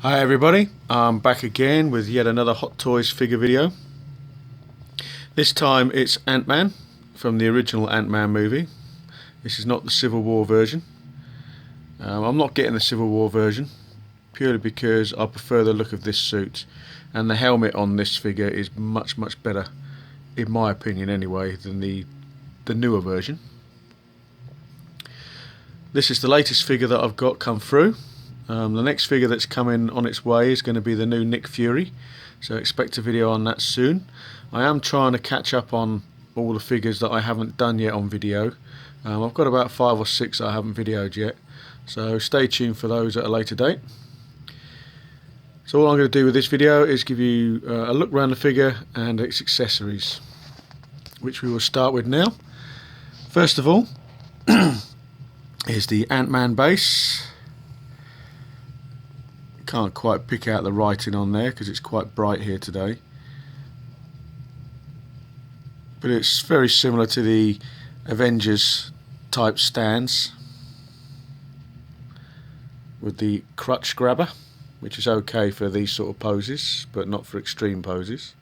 Hi everybody, I'm back again with yet another Hot Toys figure video. This time it's Ant-Man from the original Ant-Man movie. This is not the Civil War version. I'm not getting the Civil War version purely because I prefer the look of this suit, and the helmet on this figure is much better, in my opinion anyway, than the newer version. This is the latest figure that I've got come through. The next figure that's coming on its way is going to be the new Nick Fury, so expect a video on that soon. I am trying to catch up on all the figures that I haven't done yet on video. I've got about 5 or 6 that I haven't videoed yet, so stay tuned for those at a later date. So all I'm going to do with this video is give you a look around the figure and its accessories, which we will start with now. First of all is the Ant-Man base. Can't quite pick out the writing on there because it's quite bright here today, but it's very similar to the Avengers type stands with the crutch grabber, which is okay for these sort of poses but not for extreme poses.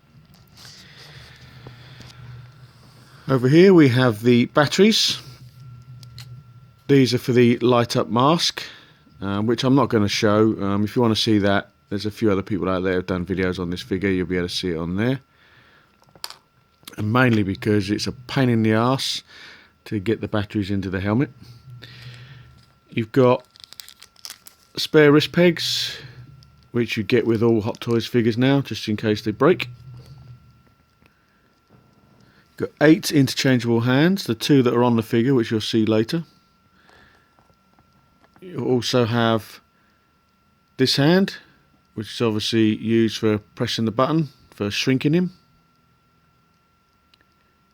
Over here we have the batteries. These are for the light up mask, which I'm not going to show. If you want to see that, there's a few other people out there who have done videos on this figure. You'll be able to see it on there. And mainly because it's a pain in the arse to get the batteries into the helmet. You've got spare wrist pegs, which you get with all Hot Toys figures now, just in case they break. You've got 8 interchangeable hands, the 2 that are on the figure, which you'll see later. You also have this hand, which is obviously used for pressing the button for shrinking him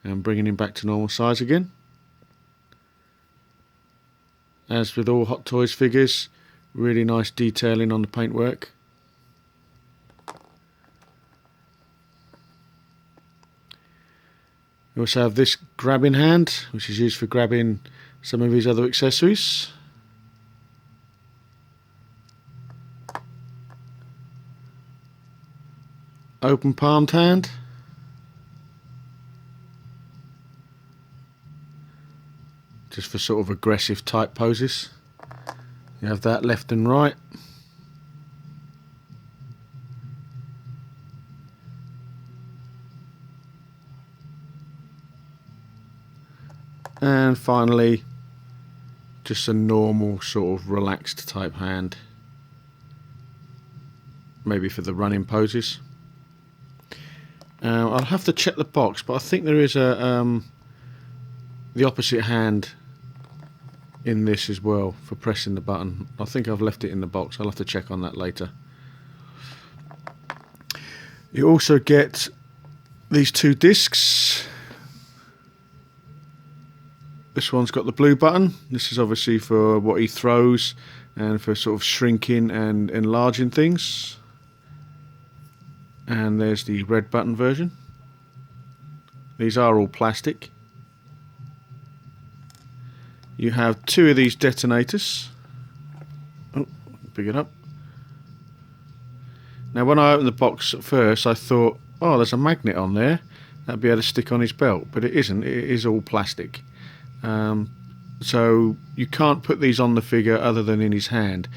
and bringing him back to normal size again. As with all Hot Toys figures, really nice detailing on the paintwork. You also have this grabbing hand, which is used for grabbing some of his other accessories. Open palmed hand. Just for sort of aggressive type poses. You have that left and right. And finally, just a normal sort of relaxed type hand. Maybe for the running poses. I'll have to check the box, but I think there is a the opposite hand in this as well for pressing the button. I think I've left it in the box. I'll have to check on that later. You also get these 2 discs. This one's got the blue button. This is obviously for what he throws and for sort of shrinking and enlarging things. And there's the red button version. These are all plastic. You have 2 of these detonators. Oh, pick it up. Now when I opened the box at first I thought, oh, there's a magnet on there, that'd be able to stick on his belt, but it isn't. It is all plastic. So you can't put these on the figure other than in his hand.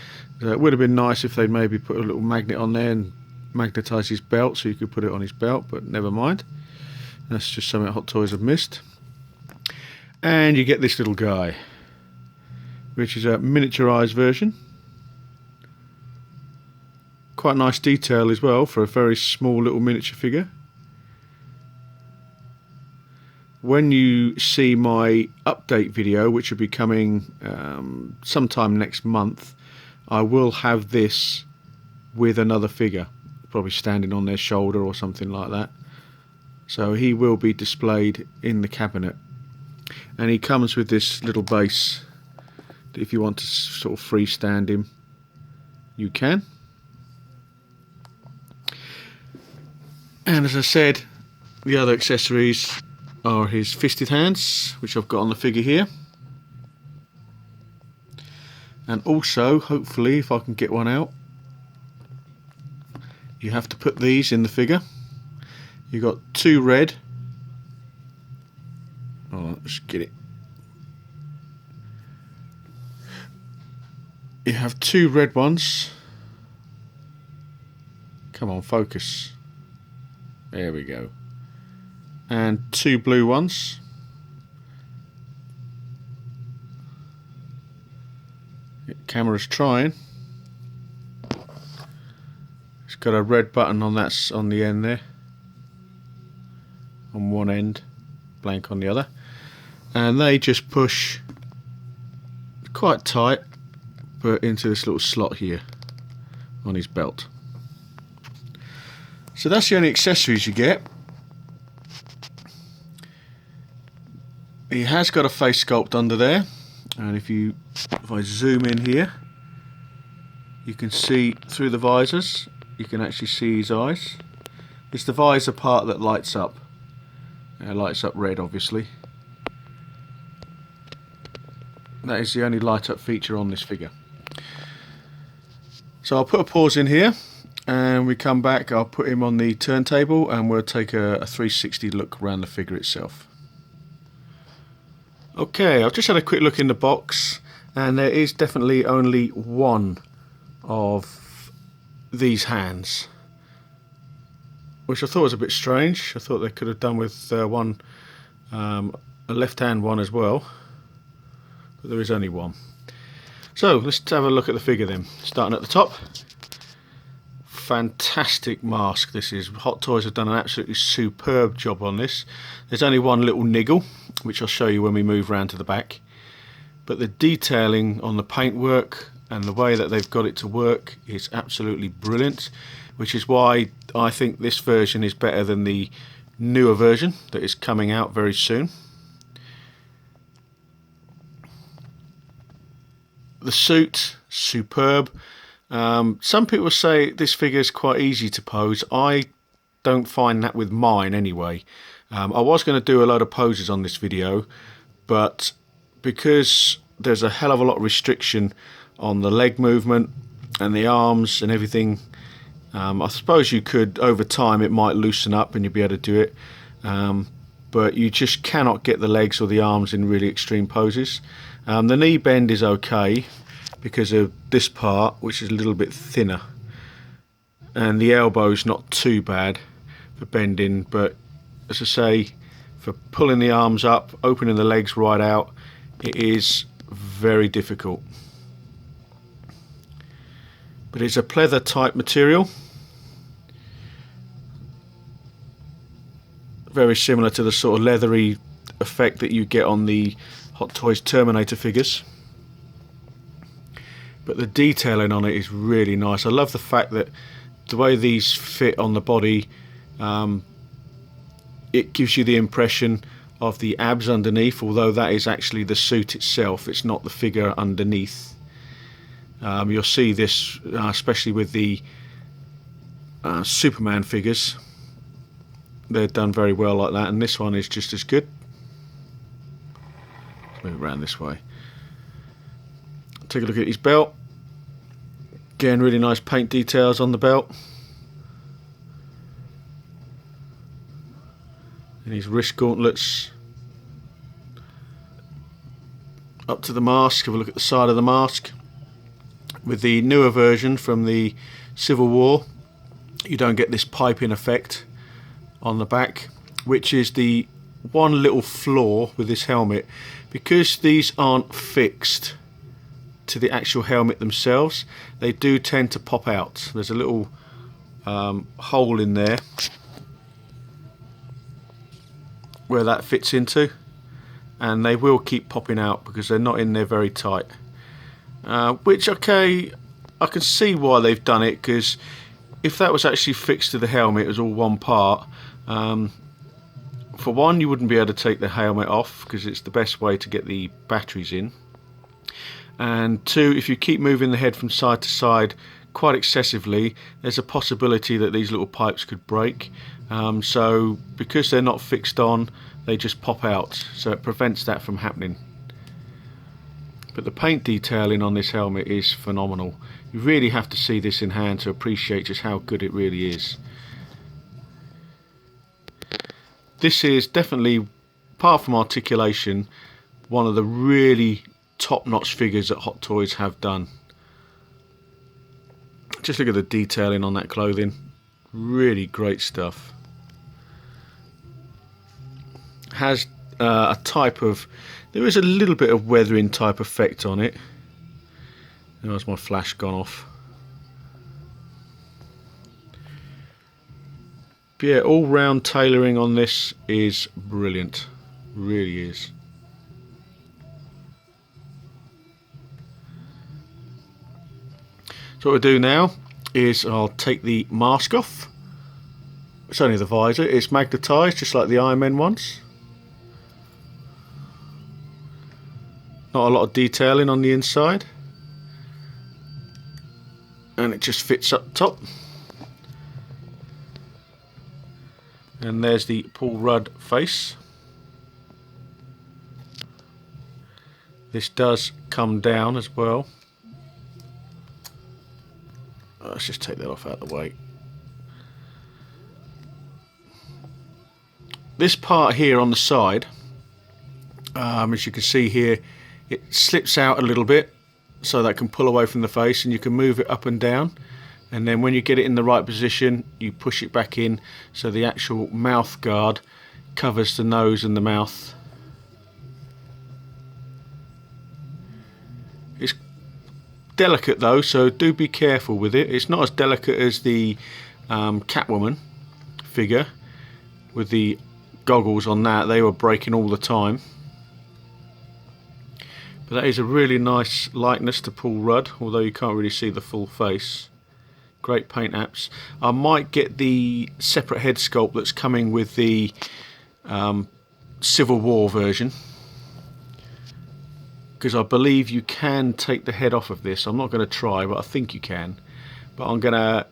It would have been nice if they'd maybe put a little magnet on there and magnetise his belt so you could put it on his belt, but never mind. That's just something Hot Toys have missed. And you get this little guy, which is a miniaturised version. Quite nice detail as well for a very small little miniature figure. When you see my update video, which will be coming sometime next month, I will have this with another figure, probably standing on their shoulder or something like that. So he will be displayed in the cabinet, and he comes with this little base that if you want to sort of freestand him, you can. And as I said, the other accessories are his fisted hands, which I've got on the figure here. And also, hopefully, if I can get one out, you have to put these in the figure. You've got two red. Oh, let's get it. You have two red ones. Come on, focus. There we go. And two blue ones. Camera's trying. It's got a red button on that on the end there. On one end, blank on the other. And they just push quite tight, but into this little slot here on his belt. So that's the only accessories you get. He has got a face sculpt under there, and if I zoom in here, you can see through the visors, you can actually see his eyes. It's the visor part that lights up. It lights up red, obviously. That is the only light up feature on this figure. So I'll put a pause in here, and we come back. I'll put him on the turntable and we'll take a 360 look around the figure itself. Okay, I've just had a quick look in the box, and there is definitely only one of these hands, which I thought was a bit strange. I thought they could have done with one, a left hand one as well, but there is only one. So let's have a look at the figure then. Starting at the top. Fantastic mask this is. Hot Toys have done an absolutely superb job on this. There's only one little niggle, which I'll show you when we move round to the back, but the detailing on the paintwork and the way that they've got it to work is absolutely brilliant, which is why I think this version is better than the newer version that is coming out very soon. The suit, superb. Some people say this figure is quite easy to pose. I don't find that with mine anyway. I was going to do a load of poses on this video, but because there's a hell of a lot of restriction on the leg movement and the arms and everything, I suppose you could, over time it might loosen up and you'll be able to do it, but you just cannot get the legs or the arms in really extreme poses. The knee bend is okay because of this part, which is a little bit thinner, and the elbow's not too bad for bending, but as I say, for pulling the arms up, opening the legs right out, it is very difficult. But it's a pleather type material, very similar to the sort of leathery effect that you get on the Hot Toys Terminator figures. But the detailing on it is really nice. I love the fact that the way these fit on the body, it gives you the impression of the abs underneath, although that is actually the suit itself, it's not the figure underneath. You'll see this especially with the Superman figures. They're done very well like that, and this one is just as good. Let's move around this way. Take a look at his belt. Again, really nice paint details on the belt. And his wrist gauntlets. Up to the mask, have a look at the side of the mask. With the newer version from the Civil War, you don't get this piping effect on the back, which is the one little flaw with this helmet. Because these aren't fixed to the actual helmet themselves, they do tend to pop out. There's a little hole in there where that fits into, and they will keep popping out because they're not in there very tight, which, okay, I can see why they've done it, because if that was actually fixed to the helmet as all one part, for one, you wouldn't be able to take the helmet off because it's the best way to get the batteries in, and two, if you keep moving the head from side to side quite excessively, there's a possibility that these little pipes could break. So because they're not fixed on, they just pop out, so it prevents that from happening. But the paint detailing on this helmet is phenomenal. You really have to see this in hand to appreciate just how good it really is. This is definitely, apart from articulation, one of the really top-notch figures that Hot Toys have done. Just look at the detailing on that clothing. Really great stuff. Has a type of, there is a little bit of weathering type effect on it. There's my flash gone off. But yeah, all round tailoring on this is brilliant. Really is. So what we'll do now is I'll take the mask off. It's only the visor, it's magnetised just like the Iron Man ones. Not a lot of detailing on the inside. And it just fits up top. And there's the Paul Rudd face. This does come down as well. Let's just take that off out of the way. This part here on the side, as you can see here, it slips out a little bit so that can pull away from the face, and you can move it up and down, and then when you get it in the right position you push it back in so the actual mouth guard covers the nose and the mouth. It's delicate though, so do be careful with it. It's not as delicate as the Catwoman figure with the goggles on that. They were breaking all the time. But that is a really nice likeness to Paul Rudd, although you can't really see the full face. Great paint apps. I might get the separate head sculpt that's coming with the Civil War version, because I believe you can take the head off of this. I'm not going to try, but I think you can. But I'm going to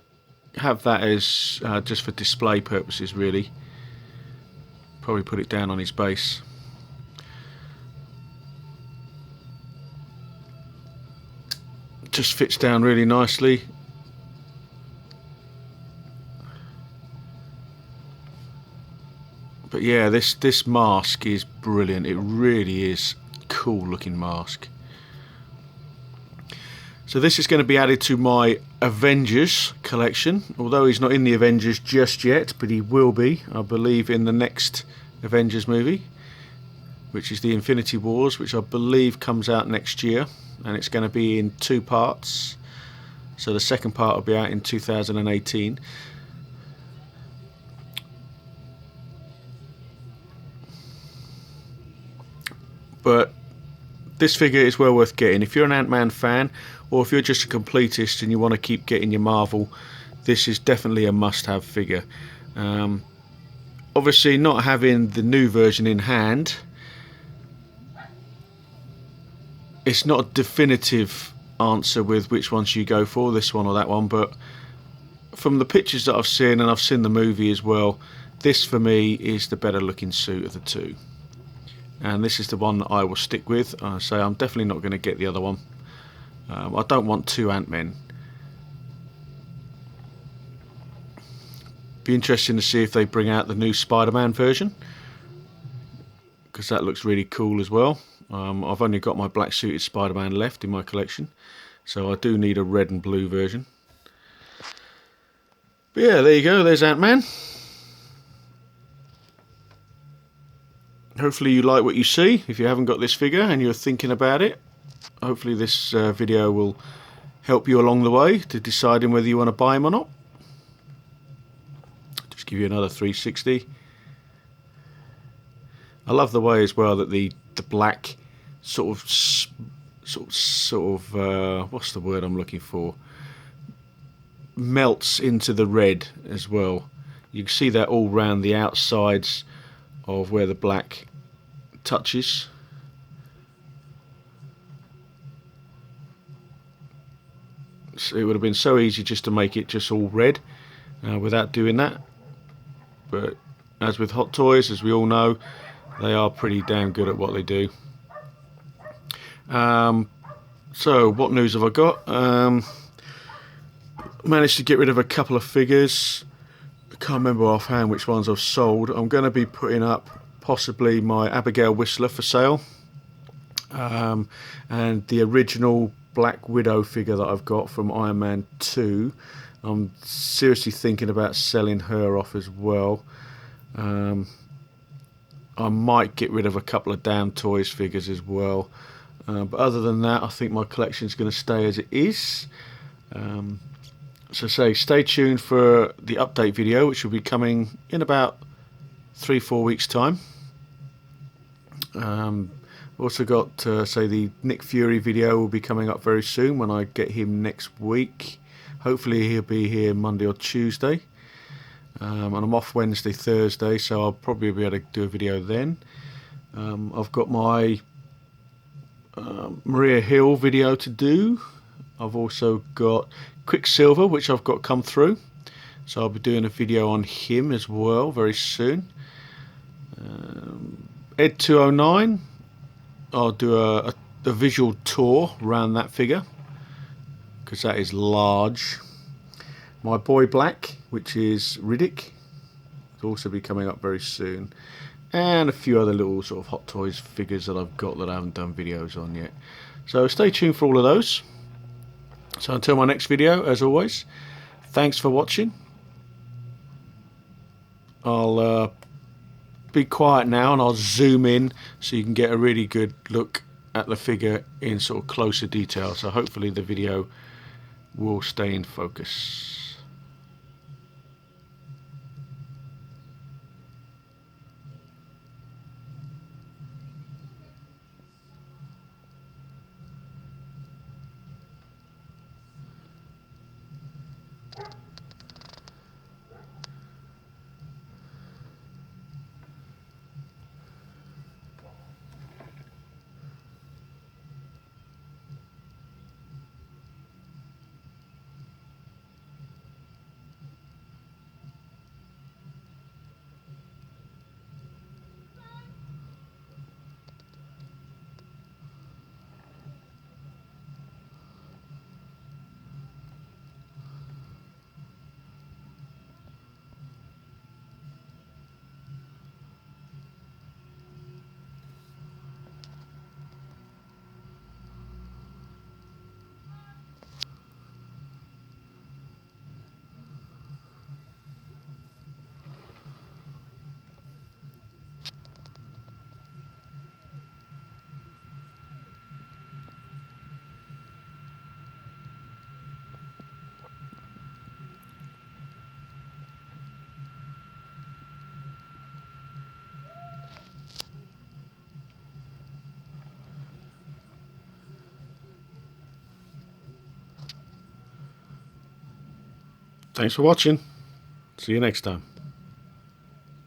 have that as just for display purposes really. Probably put it down on his base. Just fits down really nicely. But yeah, this mask is brilliant. It really is cool looking mask. So this is going to be added to my Avengers collection, although he's not in the Avengers just yet, but he will be, I believe, in the next Avengers movie, which is the Infinity Wars, which I believe comes out next year, and it's going to be in 2 parts. So the second part will be out in 2018. But this figure is well worth getting. If you're an Ant-Man fan, or if you're just a completist and you want to keep getting your Marvel, this is definitely a must-have figure. Obviously, not having the new version in hand, it's not a definitive answer with which one should you go for, this one or that one, but from the pictures that I've seen, and I've seen the movie as well, this for me is the better looking suit of the two. And this is the one that I will stick with. So I'm definitely not going to get the other one. I don't want 2 Ant-Men. Be interesting to see if they bring out the new Spider-Man version, because that looks really cool as well. I've only got my black suited Spider-Man left in my collection, so I do need a red and blue version. But yeah, there you go, there's Ant-Man. Hopefully you like what you see. If you haven't got this figure and you're thinking about it, hopefully this video will help you along the way to deciding whether you want to buy him or not. Just give you another 360. I love the way as well that the black sort of what's the word I'm looking for, melts into the red as well. You can see that all round the outsides of where the black touches. So it would have been so easy just to make it just all red without doing that, but as with Hot Toys, as we all know, they are pretty damn good at what they do. So what news have I got? Managed to get rid of a couple of figures. I can't remember offhand which ones I've sold. I'm going to be putting up possibly my Abigail Whistler for sale, and the original Black Widow figure that I've got from Iron Man 2. I'm seriously thinking about selling her off as well. I might get rid of a couple of Damn Toys figures as well. But other than that, I think my collection is going to stay as it is. So stay tuned for the update video, which will be coming in about 3-4 weeks time. Also got the Nick Fury video will be coming up very soon when I get him next week. Hopefully he'll be here Monday or Tuesday, and I'm off Wednesday, Thursday, so I'll probably be able to do a video then. I've got my Maria Hill video to do. I've also got Quicksilver, which I've got come through, so I'll be doing a video on him as well very soon. Ed 209, I'll do a visual tour around that figure because that is large. My Boy Black, which is Riddick, will also be coming up very soon, and a few other little sort of Hot Toys figures that I've got that I haven't done videos on yet. So stay tuned for all of those. So until my next video, as always, thanks for watching. I'll be quiet now and I'll zoom in so you can get a really good look at the figure in sort of closer detail. So hopefully the video will stay in focus. Thanks for watching. See you next time.